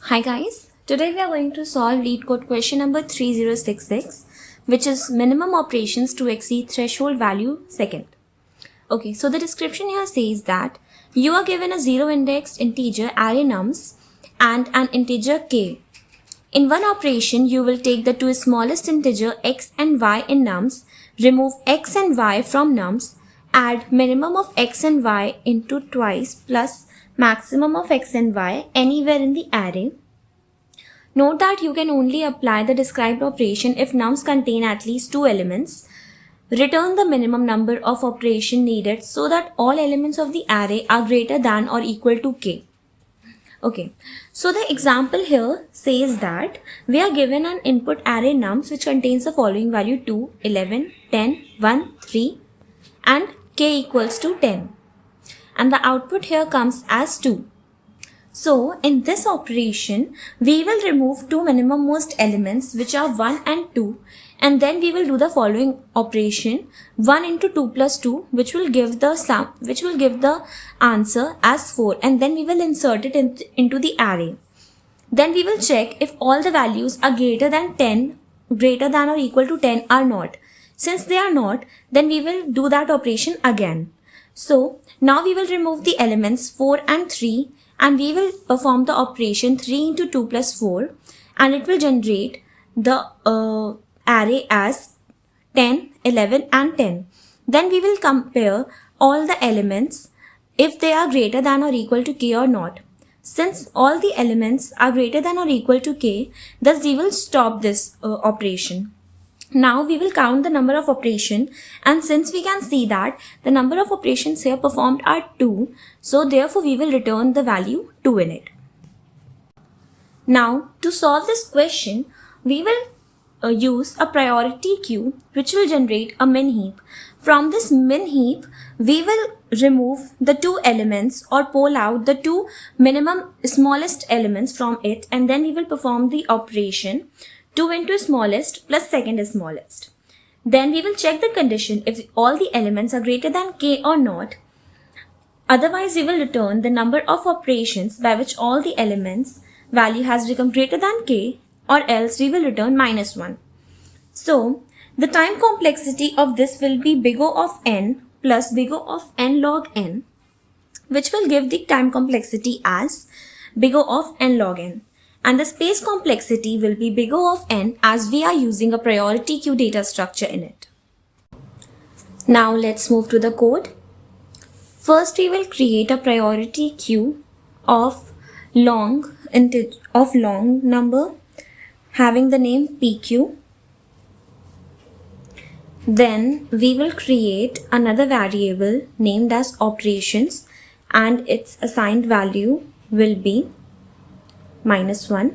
Hi guys, today we are going to solve Leetcode question number 3066, which is minimum operations to exceed threshold value second. Okay, so the description here says that you are given a zero indexed integer array nums and an integer k. In one operation, you will take the two smallest integer x and y in nums, remove x and y from nums, add minimum of x and y into twice plus maximum of x and y anywhere in the array. Note that you can only apply the described operation if nums contain at least two elements. Return the minimum number of operation needed so that all elements of the array are greater than or equal to k. Okay, so the example here says that we are given an input array nums which contains the following value 2, 11, 10, 1, 3 and k equals to 10. And the output here comes as 2. So in this operation, we will remove two minimum most elements which are 1 and 2, and then we will do the following operation 1 into 2 plus 2, which will give the answer as 4, and then we will insert it into the array. Then we will check if all the values are greater than or equal to 10 or not. Since they are not, then we will do that operation again. So now we will remove the elements 4 and 3 and we will perform the operation 3 into 2 plus 4 and it will generate the array as 10, 11 and 10. Then we will compare all the elements if they are greater than or equal to k or not. Since all the elements are greater than or equal to k, thus we will stop this operation. Now we will count the number of operations, and since we can see that the number of operations here performed are 2, so therefore we will return the value 2 in it. Now to solve this question, we will use a priority queue which will generate a min heap. From this min heap, we will remove the two elements or pull out the two minimum smallest elements from it, and then we will perform the operation 2 into smallest plus second smallest. Then we will check the condition if all the elements are greater than k or not. Otherwise, we will return the number of operations by which all the elements value has become greater than k, or else we will return -1. So, the time complexity of this will be big O of n plus big O of n log n, which will give the time complexity as big O of n log n. And the space complexity will be big O of n as we are using a priority queue data structure in it. Now let's move to the code. First we will create a priority queue of long number having the name pq. Then we will create another variable named as operations and its assigned value will be -1.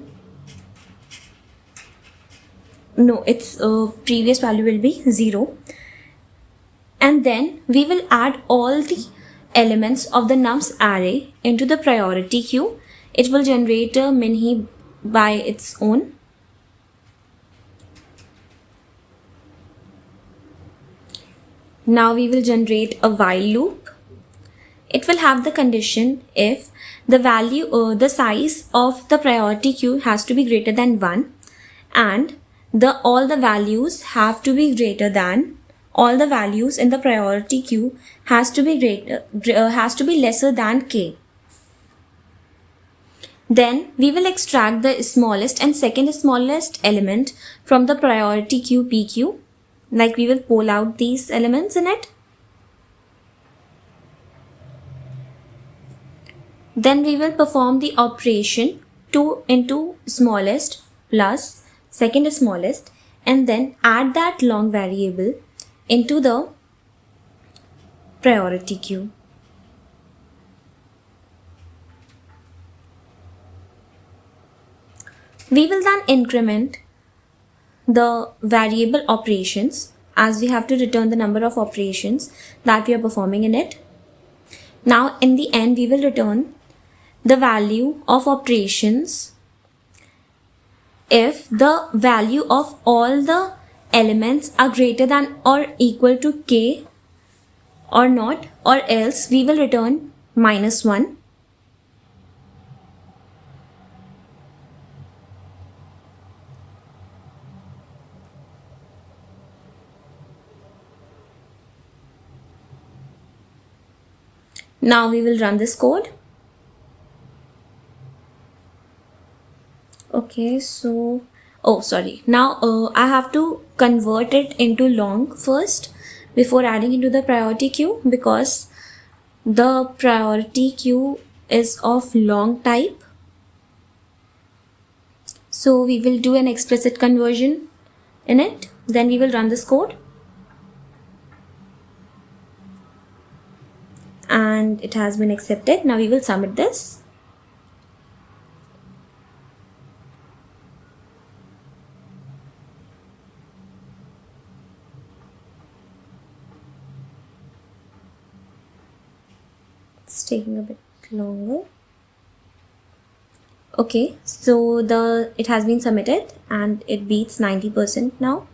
No, its previous value will be 0. And then we will add all the elements of the nums array into the priority queue. It will generate a min heap by its own. Now we will generate a while loop. It will have the condition if the value or the size of the priority queue has to be greater than 1 and all the values have to be greater than all the values in the priority queue has to be lesser than k. Then we will extract the smallest and second smallest element from the priority queue pq, like we will pull out these elements in it. Then we will perform the operation 2 into smallest plus second smallest and then add that long variable into the priority queue. We will then increment the variable operations as we have to return the number of operations that we are performing in it. Now in the end we will return the value of operations if the value of all the elements are greater than or equal to k or not, or else we will return -1. Now we will run this code. Okay, so now I have to convert it into long first before adding into the priority queue, because the priority queue is of long type. So we will do an explicit conversion in it, then we will run this code, and it has been accepted. Now we will submit this. It's taking a bit longer. Okay, so it has been submitted and it beats 90% now.